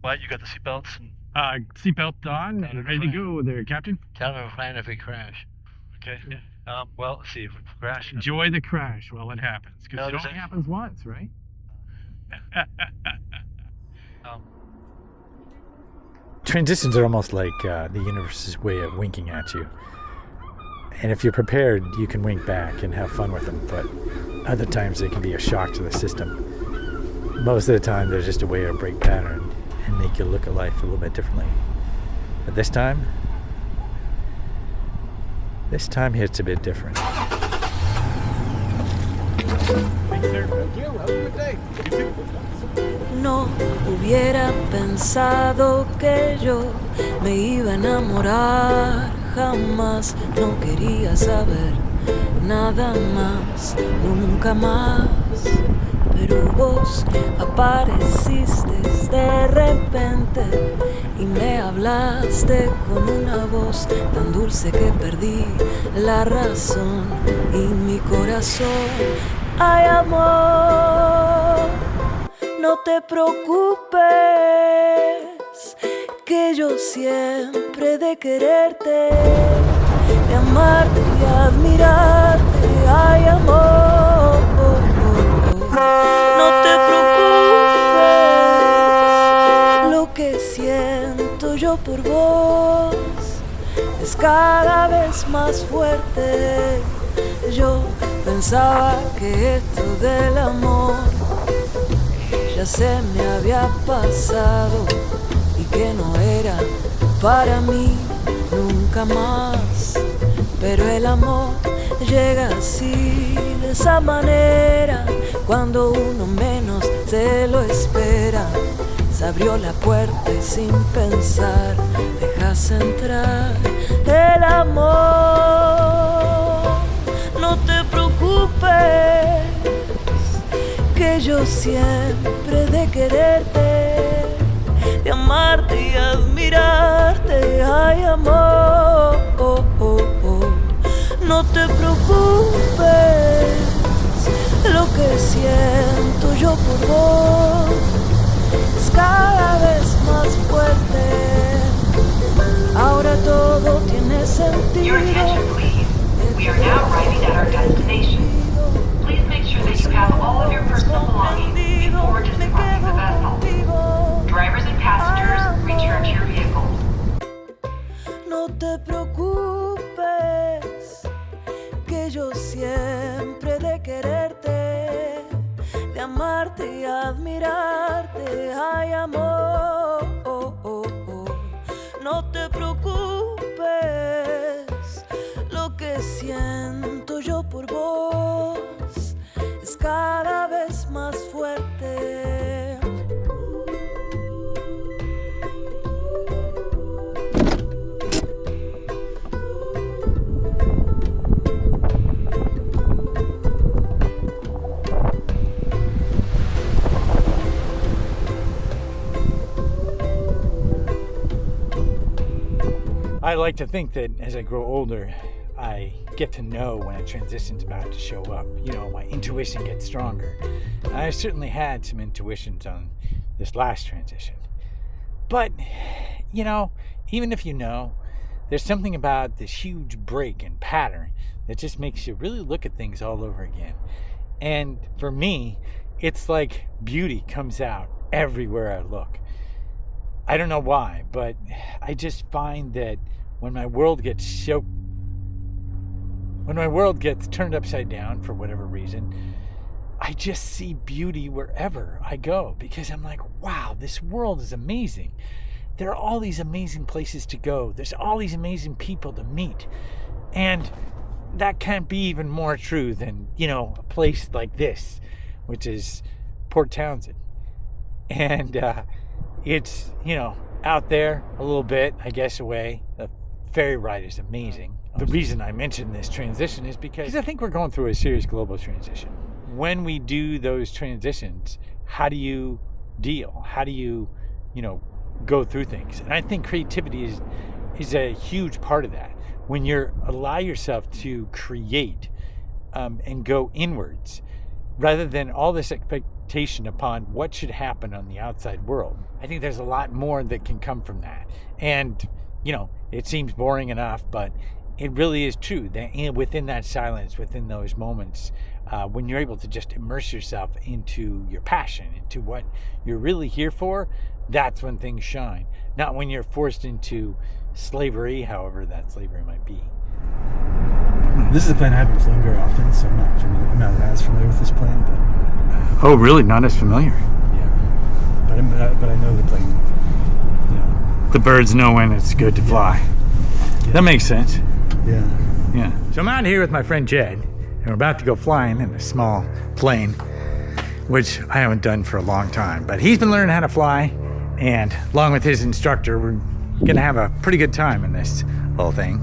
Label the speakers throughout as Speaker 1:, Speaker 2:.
Speaker 1: What, you got the seatbelts?
Speaker 2: Seatbelt on and ready to go there, Captain.
Speaker 3: Tell me we're fine if we crash.
Speaker 1: Okay. Well, let's see if we crash.
Speaker 2: Enjoy the crash while it happens, because it only happens once, right?
Speaker 4: Transitions are almost like the universe's way of winking at you. And if you're prepared, you can wink back and have fun with them, but other times they can be a shock to the system. Most of the time, they're just a way to break pattern and make you look at life a little bit differently. But this time hits a bit different.
Speaker 5: No hubiera pensado que yo me iba a enamorar, jamás no quería saber nada más, nunca más. Pero vos apareciste de repente y me hablaste con una voz tan dulce que perdí la razón y mi corazón. Ay, amor, no te preocupes, que yo siempre he de quererte, de amarte y admirarte. Ay, amor, no te preocupes, lo que siento yo por vos es cada vez más fuerte. Yo pensaba que esto del amor ya se me había pasado y que no era para mí nunca más. Pero el amor llega así, de esa manera, cuando uno menos se lo espera. Se abrió la puerta y sin pensar dejas entrar el amor. No te preocupes, que yo siempre he de quererte, de amarte y admirarte. Ay, amor, no te preocupes, lo que siento yo por vos es cada vez más fuerte. Ahora todo tiene sentido.
Speaker 6: Your attention, please. We are now arriving at our destination. Please make sure that you have all of your personal belongings before disembarking the vessel. Drivers and passengers, return to your vehicles.
Speaker 5: No te preocupes, que yo siempre he de quererte, de amarte y admirarte. Ay, amor, no te preocupes, lo que siento yo por vos es cada vez más fuerte.
Speaker 4: I like to think that as I grow older, I get to know when a transition's about to show up. You know, my intuition gets stronger. And I certainly had some intuitions on this last transition. But, you know, even if you know, there's something about this huge break and pattern that just makes you really look at things all over again. And for me, it's like beauty comes out everywhere I look. I don't know why, but I just find that when my world gets turned upside down for whatever reason, I just see beauty wherever I go, because I'm like, wow, this world is amazing. There are all these amazing places to go. There's all these amazing people to meet. And that can't be even more true than, you know, a place like this, which is Port Townsend. And it's, you know, out there a little bit, I guess, away. The ferry ride is amazing. The reason I mention this transition is because I think we're going through a serious global transition. When we do those transitions, how do you deal? How do you, you know, go through things? And I think creativity is a huge part of that. When you allow yourself to create and go inwards, rather than all this expectation upon what should happen on the outside world. I think there's a lot more that can come from that. And, you know, it seems boring enough, but it really is true that within that silence, within those moments, when you're able to just immerse yourself into your passion, into what you're really here for, that's when things shine. Not when you're forced into slavery, however that slavery might be.
Speaker 3: This is a plane I haven't flown very often, so I'm not as familiar with this plane, but
Speaker 4: Oh, really? Not as familiar?
Speaker 3: yeah. But I know the plane. Yeah.
Speaker 4: The birds know when it's good to fly.
Speaker 3: Yeah.
Speaker 4: That makes sense.
Speaker 3: Yeah.
Speaker 4: Yeah. So I'm out here with my friend Jed, and we're about to go flying in a small plane, which I haven't done for a long time. But he's been learning how to fly, and along with his instructor, we're gonna have a pretty good time in this whole thing.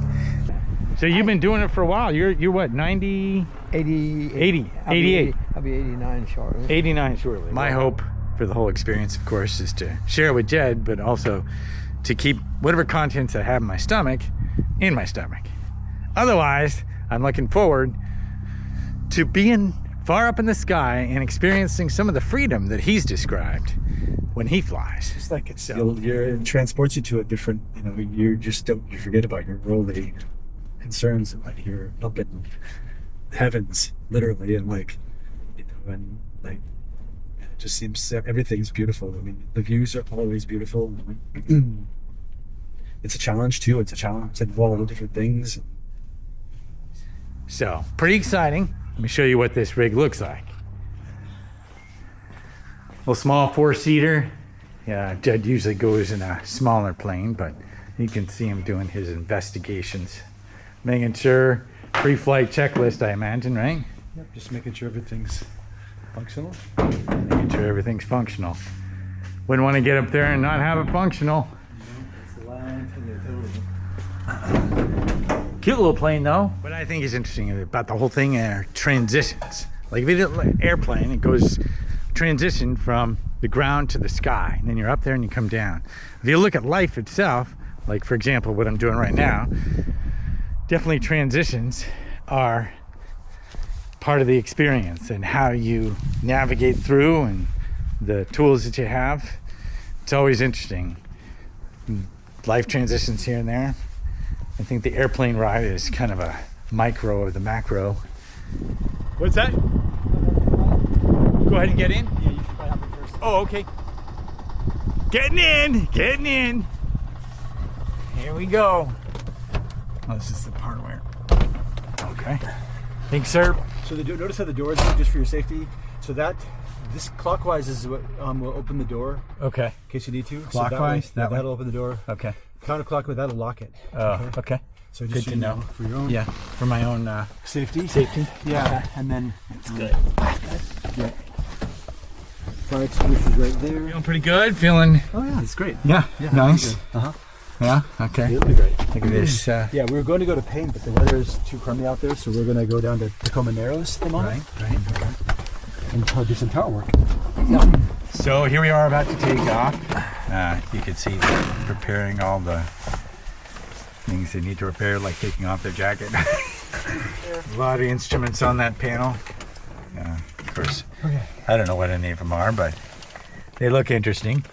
Speaker 4: So you've been doing it for a while. You're what, 90? 88.
Speaker 7: I'll be 89 shortly.
Speaker 4: 89 shortly. My hope for the whole experience, of course, is to share it with Jed, but also to keep whatever contents I have in my stomach. Otherwise, I'm looking forward to being far up in the sky and experiencing some of the freedom that he's described when he flies.
Speaker 3: It's like it transports you to a different, you forget about your worldly concerns, and like you're up in heavens, literally, and it just seems everything's beautiful. I mean, the views are always beautiful. It's a challenge too. It's a challenge to involve all different things.
Speaker 4: So, pretty exciting. Let me show you what this rig looks like. A little small 4-seater. Yeah, Jed usually goes in a smaller plane, but you can see him doing his investigations. Making sure, pre-flight checklist, I imagine, right?
Speaker 3: Yep, just making sure everything's functional.
Speaker 4: Making sure everything's functional. Wouldn't want to get up there and not have it functional. Cute little plane though. What I think is interesting about the whole thing are transitions. Like if you did an airplane, it goes transition from the ground to the sky, and then you're up there and you come down. If you look at life itself, like for example what I'm doing right now, definitely transitions are part of the experience and how you navigate through and the tools that you have. It's always interesting. Life transitions here and there. I think the airplane ride is kind of a micro of the macro. What's that? Go ahead and get in.
Speaker 3: Yeah, you should probably hop in first.
Speaker 4: Oh, okay. Getting in. Here we go. Oh, this is the part where. Okay. Thanks, sir.
Speaker 3: So notice how the doors are just for your safety. So this clockwise is what will open the door.
Speaker 4: Okay.
Speaker 3: In case you need to.
Speaker 4: Clockwise?
Speaker 3: So
Speaker 4: That way?
Speaker 3: that'll open the door.
Speaker 4: Okay.
Speaker 3: Counterclockwise, that'll lock it.
Speaker 4: Oh, okay.
Speaker 3: So just
Speaker 4: Good
Speaker 3: so
Speaker 4: to
Speaker 3: you
Speaker 4: know.
Speaker 3: for your own
Speaker 4: Yeah, for my own
Speaker 3: safety.
Speaker 4: Yeah.
Speaker 3: And then
Speaker 4: That's good.
Speaker 3: yeah. Fire extinguisher's right there.
Speaker 4: Feeling pretty good. Feeling.
Speaker 3: Oh yeah, it's great.
Speaker 4: Yeah. Nice.
Speaker 3: Uh-huh.
Speaker 4: Yeah. Okay.
Speaker 3: It'll be great.
Speaker 4: Look at this.
Speaker 3: Yeah, we were going to go to Payne, but the weather is too crummy out there, so we're going to go down to Tacoma Narrows at the moment.
Speaker 4: Right. Okay.
Speaker 3: And probably do some tower work.
Speaker 4: So here we are about to take off. You can see preparing all the things they need to repair, like taking off their jacket. A lot of instruments on that panel. Of course, I don't know what any of them are, but they look interesting.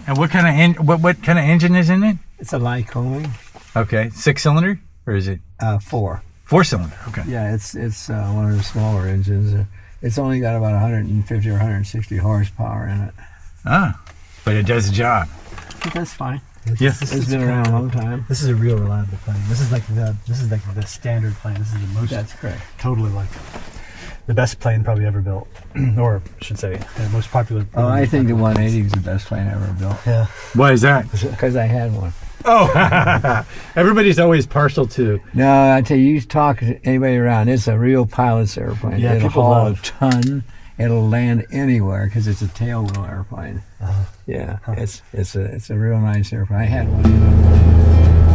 Speaker 4: And what kind of what kind of engine is in it?
Speaker 7: It's a Lycoming.
Speaker 4: Okay, 6-cylinder, or is it
Speaker 7: 4.
Speaker 4: 4-cylinder? Okay.
Speaker 7: Yeah, it's one of the smaller engines. It's only got about 150 or 160 horsepower in it.
Speaker 4: Ah, but it does the job.
Speaker 7: But that's fine.
Speaker 4: Yes.
Speaker 7: It's been around a long time.
Speaker 3: This is a real reliable plane. This is like the standard plane. This is the most
Speaker 7: That's correct.
Speaker 3: totally like the best plane probably ever built, or I should say the most popular.
Speaker 7: Oh, I think the 180 is the best plane ever built.
Speaker 3: Yeah.
Speaker 4: Why is that?
Speaker 7: Because I had one.
Speaker 4: Oh, everybody's always partial to.
Speaker 7: No, I tell you, you talk to anybody around, it's a real pilot's airplane.
Speaker 3: Yeah,
Speaker 7: It'll
Speaker 3: people
Speaker 7: haul a
Speaker 3: love-
Speaker 7: ton. It'll land anywhere because it's a tailwheel airplane.
Speaker 3: Uh-huh.
Speaker 7: Yeah, it's a real nice airplane. I had one.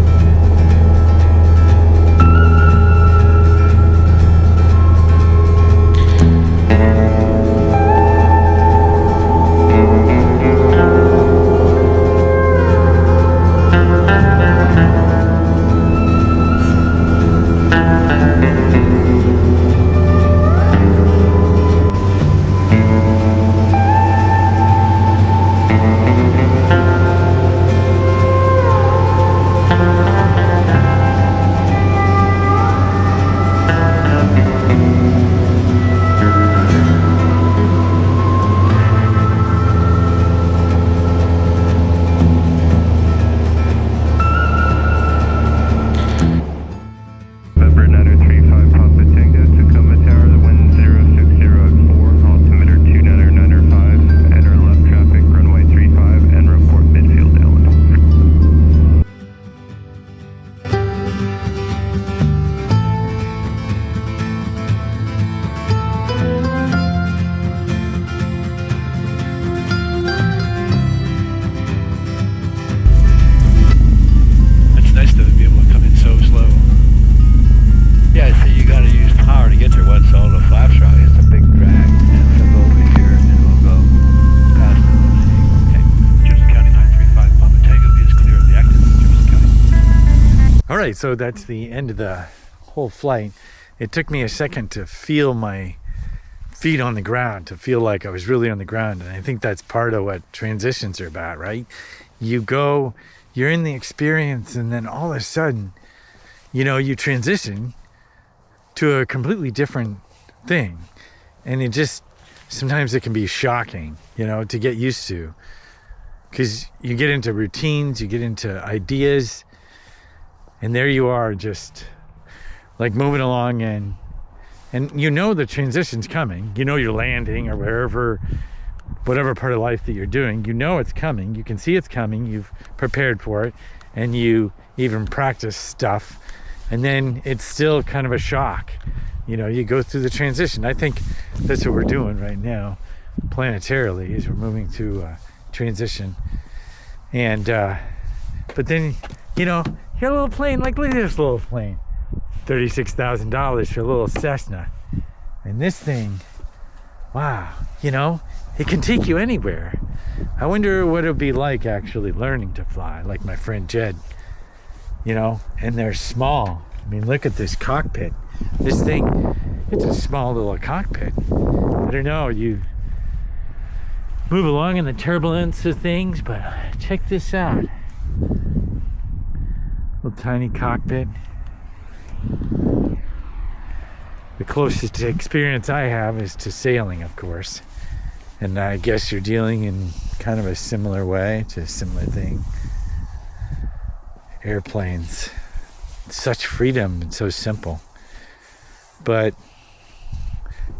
Speaker 4: right, so that's the end of the whole flight. It took me a second to feel my feet on the ground, to feel like I was really on the ground. And I think that's part of what transitions are about, right? You're in the experience, and then all of a sudden, you transition to a completely different thing. And sometimes it can be shocking, to get used to. Because you get into routines, you get into ideas, and there you are, just like moving along, and the transition's coming. You're landing or whatever part of life that you're doing. It's coming. You can see it's coming. You've prepared for it, and you even practice stuff, and then it's still kind of a shock. You go through the transition. I think that's what we're doing right now, planetarily, is we're moving through transition. And but then you're a little plane, like look at this little plane, $36,000 for a little Cessna. And this thing, wow, it can take you anywhere. I wonder what it would be like actually learning to fly, like my friend Jed. And they're small. I mean, look at this cockpit. This thing, it's a small little cockpit. I don't know, you move along in the turbulence of things, but check this out. Little tiny cockpit. The closest experience I have is to sailing, of course. And I guess you're dealing in kind of a similar way to a similar thing. Airplanes. Such freedom and so simple. But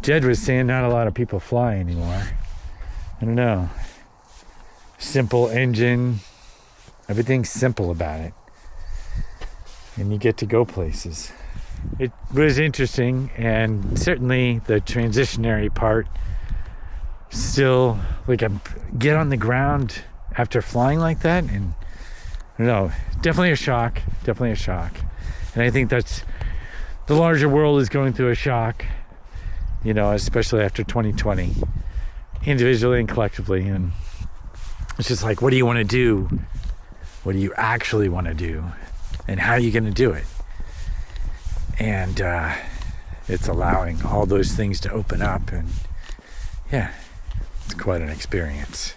Speaker 4: Jed was saying not a lot of people fly anymore. I don't know. Simple engine. Everything's simple about it. And you get to go places. It was interesting, and certainly the transitionary part still, like, I get on the ground after flying like that, and I don't know, definitely a shock. And I think that's the larger world is going through a shock, especially after 2020, individually and collectively. And it's just like, what do you want to do? What do you actually want to do? And how are you going to do it? And it's allowing all those things to open up. And yeah, it's quite an experience.